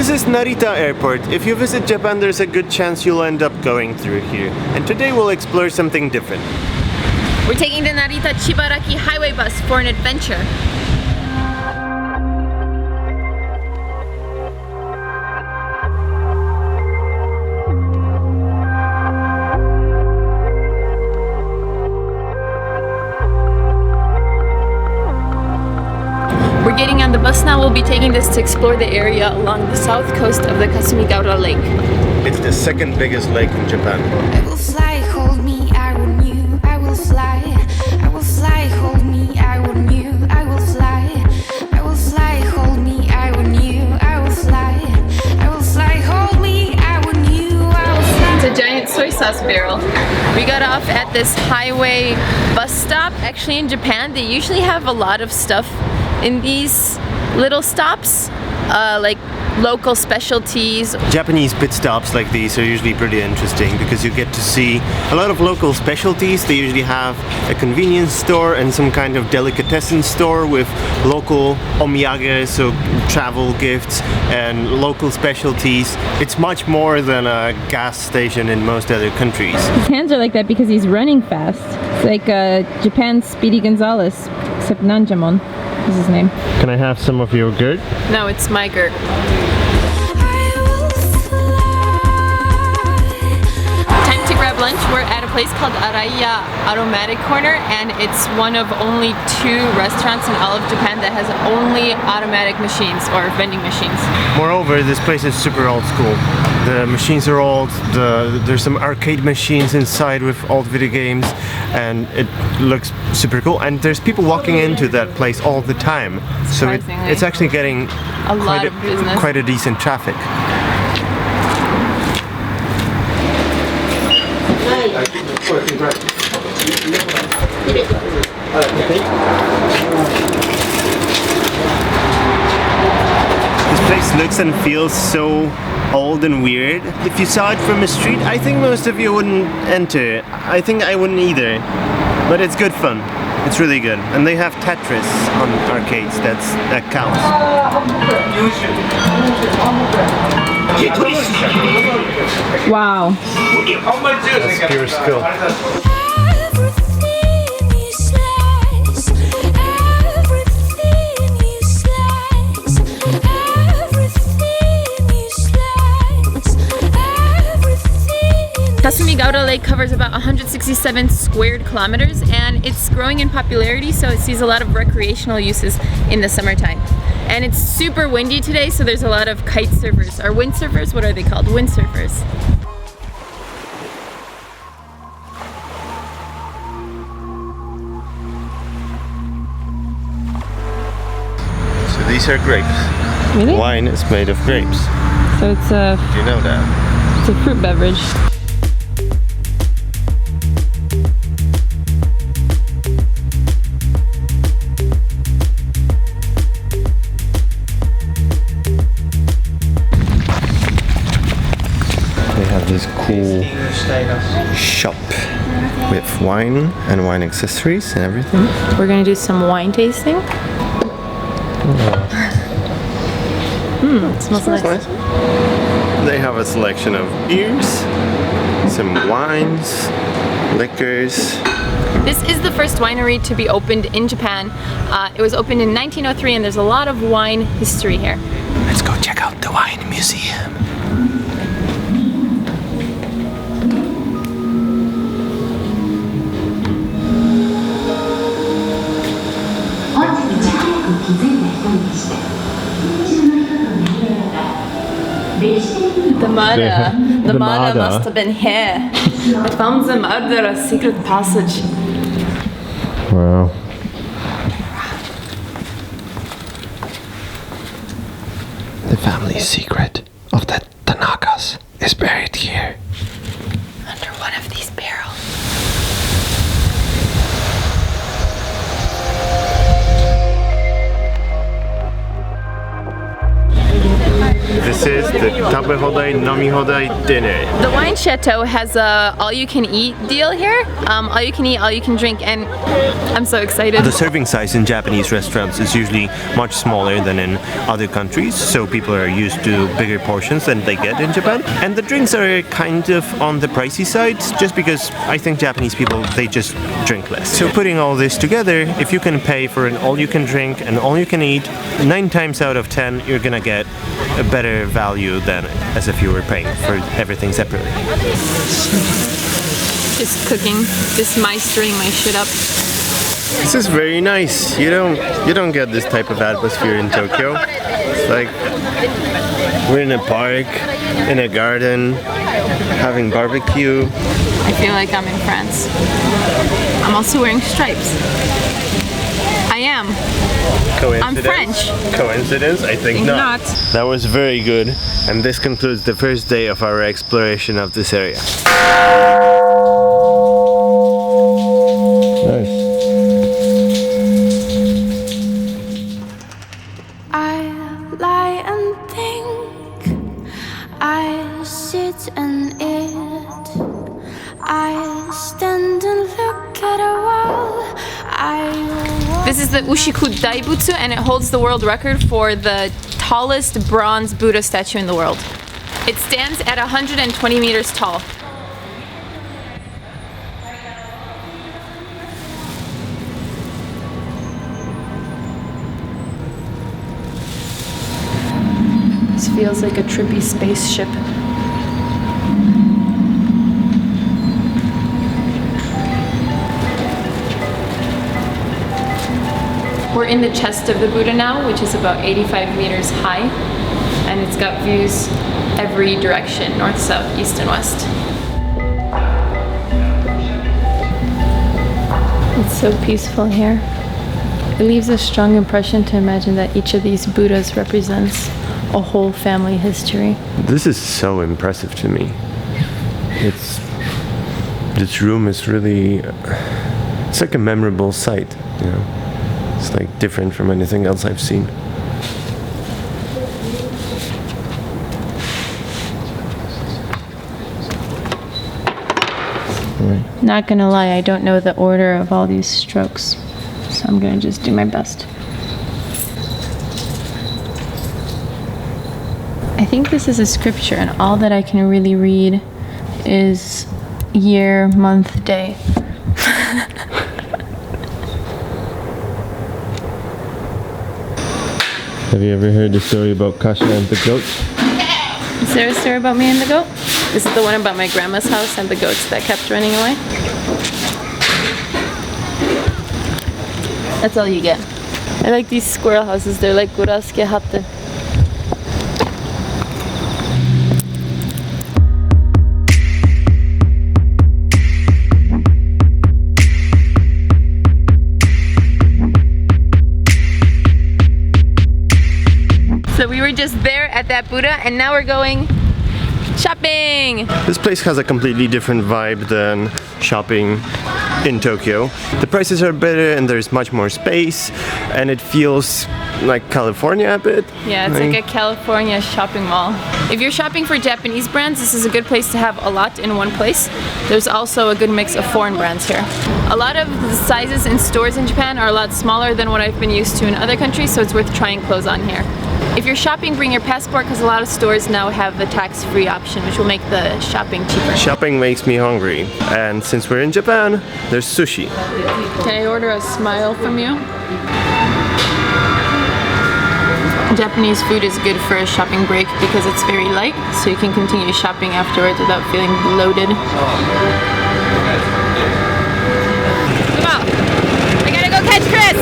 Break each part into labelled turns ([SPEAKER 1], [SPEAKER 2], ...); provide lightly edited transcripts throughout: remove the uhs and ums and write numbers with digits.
[SPEAKER 1] This is Narita Airport. If you visit Japan, there's a good chance you'll end up going through here. And today we'll explore something different.
[SPEAKER 2] We're taking the Narita Chibaraki Highway bus for an adventure. We're getting on the bus now. We'll be taking this to explore the area along the south coast of the Kasumigaura lake.
[SPEAKER 1] It's the second biggest lake in Japan.
[SPEAKER 3] I will fly, hold me, I want you. I will fly, hold me, I want you. I will fly, hold me, I want you. I will fly, hold me, I want you. I will fly.
[SPEAKER 2] It's a giant soy sauce barrel. We got off at this highway bus stop. Actually, in Japan, they usually have a lot of stuff in these little stops, like local specialties.
[SPEAKER 1] Japanese pit stops like these are usually pretty interesting because you get to see a lot of local specialties. They usually have a convenience store and some kind of delicatessen store with local omiyage, so travel gifts and local specialties. It's much more than a gas station in most other countries.
[SPEAKER 4] His hands are like that because he's running fast. It's like Japan's Speedy Gonzales, except Nanjamon is his name.
[SPEAKER 1] Can I have some of your gurt?
[SPEAKER 2] No, it's my gurt. Time to grab lunch. We're at a place called Arai Aromatic Corner, and it's one of only 2 restaurants in all of Japan that has only automatic machines or vending machines.
[SPEAKER 1] Moreover, this place is super old school. The machines are old, there's some arcade machines inside with old video games, and it looks super cool. And there's people walking into that place all the time. So it's actually getting quite a decent traffic. This place looks and feels so old and weird. If you saw it from the street, I think most of you wouldn't enter. I think I wouldn't either. But it's good fun. It's really good. And they have Tetris on arcades. That counts.
[SPEAKER 4] Wow.
[SPEAKER 1] That's pure skill.
[SPEAKER 2] Kasumigaura Lake covers about 167 squared kilometers, and it's growing in popularity, so it sees a lot of recreational uses in the summertime. And it's super windy today, so there's a lot of kite surfers, or windsurfers. What are they called? Windsurfers.
[SPEAKER 1] So these are grapes.
[SPEAKER 4] Really?
[SPEAKER 1] Wine is made of grapes.
[SPEAKER 4] So it's a...
[SPEAKER 1] Do you know that?
[SPEAKER 4] It's a fruit beverage.
[SPEAKER 1] This cool shop with wine and wine accessories and everything.
[SPEAKER 2] We're gonna do some wine tasting. It smells nice.
[SPEAKER 1] They have a selection of beers, some wines, liquors.
[SPEAKER 2] This is the first winery to be opened in Japan. It was opened in 1903, and there's a lot of wine history here.
[SPEAKER 1] Let's go check out the wine museum.
[SPEAKER 2] The murder must have been here. I found the murder a secret passage.
[SPEAKER 1] Wow. The family secret of the Tanakas is buried here.
[SPEAKER 2] Under one of these barrels.
[SPEAKER 1] This is the top hodai, nami hodai dinner.
[SPEAKER 2] The wine chateau has a all-you-can-eat deal here. All you can eat, all you can drink, and I'm so excited.
[SPEAKER 1] The serving size in Japanese restaurants is usually much smaller than in other countries, so people are used to bigger portions than they get in Japan. And the drinks are kind of on the pricey side, just because I think Japanese people, they just drink less. So putting all this together, if you can pay for an all-you-can-drink and all-you-can-eat, 9 times out of 10, you're gonna get a better value than as if you were paying for everything separately.
[SPEAKER 2] Just cooking, just meistering my shit up.
[SPEAKER 1] This is very nice. You don't get this type of atmosphere in Tokyo. It's like we're in a park, in a garden, having barbecue.
[SPEAKER 2] I feel like I'm in France. I'm also wearing stripes. I am.
[SPEAKER 1] Coincidence?
[SPEAKER 2] I'm French.
[SPEAKER 1] Coincidence? I think not. That was very good. And this concludes the first day of our exploration of this area. Nice.
[SPEAKER 3] I lie and think, I sit and eat, I stand and look at a wall.
[SPEAKER 2] This is the Ushiku Daibutsu, and it holds the world record for the tallest bronze Buddha statue in the world. It stands at 120 meters tall. This feels like a trippy spaceship. We're in the chest of the Buddha now, which is about 85 meters high, and it's got views every direction, north, south, east, and west. It's so peaceful here. It leaves a strong impression to imagine that each of these Buddhas represents a whole family history.
[SPEAKER 1] This is so impressive to me. This room is really, it's like a memorable sight, you know. It's like different from anything else I've seen. Right.
[SPEAKER 2] Not gonna lie, I don't know the order of all these strokes, so I'm gonna just do my best. I think this is a scripture, and all that I can really read is year, month, day.
[SPEAKER 1] Have you ever heard the story about Kasha and the goat?
[SPEAKER 2] Is there a story about me and the goat? This is the one about my grandma's house and the goats that kept running away. That's all you get. I like these squirrel houses. They're like guraske hatte. So we were just there at that Buddha, and now we're going shopping!
[SPEAKER 1] This place has a completely different vibe than shopping in Tokyo. The prices are better and there's much more space, and it feels like California a bit.
[SPEAKER 2] Yeah, it's like a California shopping mall. If you're shopping for Japanese brands, this is a good place to have a lot in one place. There's also a good mix of foreign brands here. A lot of the sizes in stores in Japan are a lot smaller than what I've been used to in other countries, so it's worth trying clothes on here. If you're shopping, bring your passport, because a lot of stores now have the tax-free option, which will make the shopping cheaper.
[SPEAKER 1] Shopping makes me hungry, and since we're in Japan, there's sushi.
[SPEAKER 2] Can I order a smile from you? Japanese food is good for a shopping break because it's very light, so you can continue shopping afterwards without feeling bloated. Come on! I gotta go catch Chris!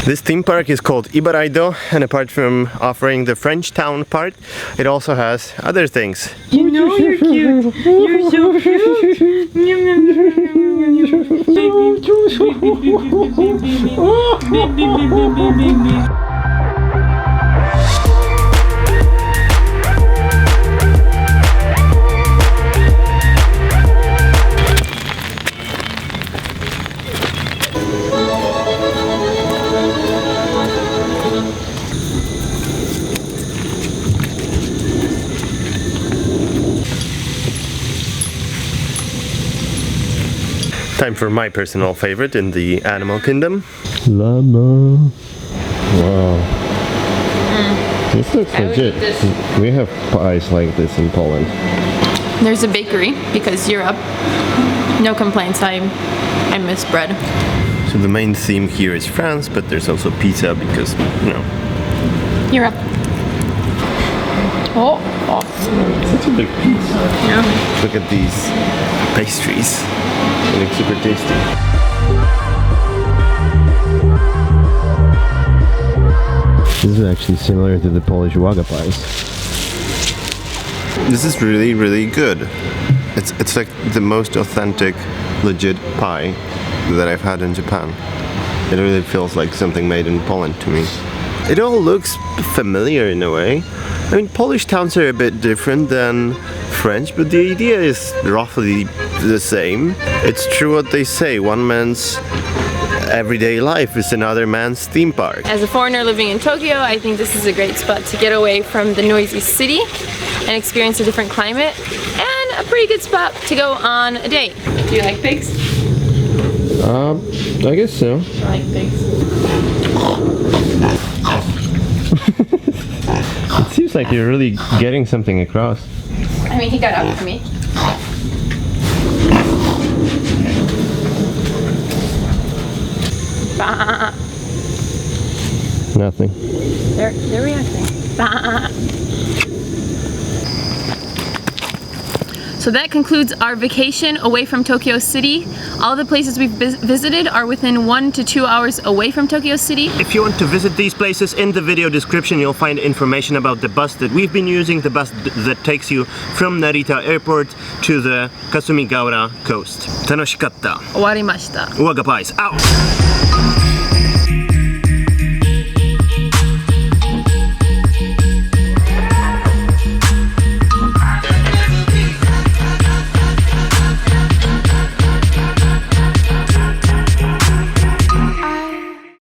[SPEAKER 1] This theme park is called Ibaraido, and apart from offering the French town part, it also has other things.
[SPEAKER 5] You know you're cute. You're so cute.
[SPEAKER 1] Time for my personal favorite in the animal kingdom.
[SPEAKER 6] Llama. Wow. This looks
[SPEAKER 2] I would
[SPEAKER 6] legit.
[SPEAKER 2] eat this.
[SPEAKER 6] We have pies like this in Poland.
[SPEAKER 2] There's a bakery because Europe. No complaints. I miss bread.
[SPEAKER 1] So the main theme here is France, but there's also pizza because, you know.
[SPEAKER 2] Europe. Oh.
[SPEAKER 6] Such a big piece.
[SPEAKER 2] Yeah.
[SPEAKER 1] Look at these pastries. They look super tasty.
[SPEAKER 6] This is actually similar to the Polish waga pies.
[SPEAKER 1] This is really, really good. It's like the most authentic, legit pie that I've had in Japan. It really feels like something made in Poland to me. It all looks familiar in a way. I mean, Polish towns are a bit different than French, but the idea is roughly the same. It's true what they say, one man's everyday life is another man's theme park.
[SPEAKER 2] As a foreigner living in Tokyo, I think this is a great spot to get away from the noisy city and experience a different climate, and a pretty good spot to go on a date. Do you like pigs?
[SPEAKER 6] I guess so.
[SPEAKER 2] I like pigs.
[SPEAKER 6] It seems like you're really getting something across.
[SPEAKER 2] I mean, he got up to me. Bah.
[SPEAKER 6] Nothing.
[SPEAKER 2] They're reacting. Bah. So that concludes our vacation away from Tokyo City. All the places we've visited are within 1 to 2 hours away from Tokyo City.
[SPEAKER 1] If you want to visit these places, in the video description you'll find information about the bus that we've been using, the bus that takes you from Narita Airport to the Kasumigaura coast. Tanoshikatta.
[SPEAKER 2] Owarimashita.
[SPEAKER 1] Waga pies out!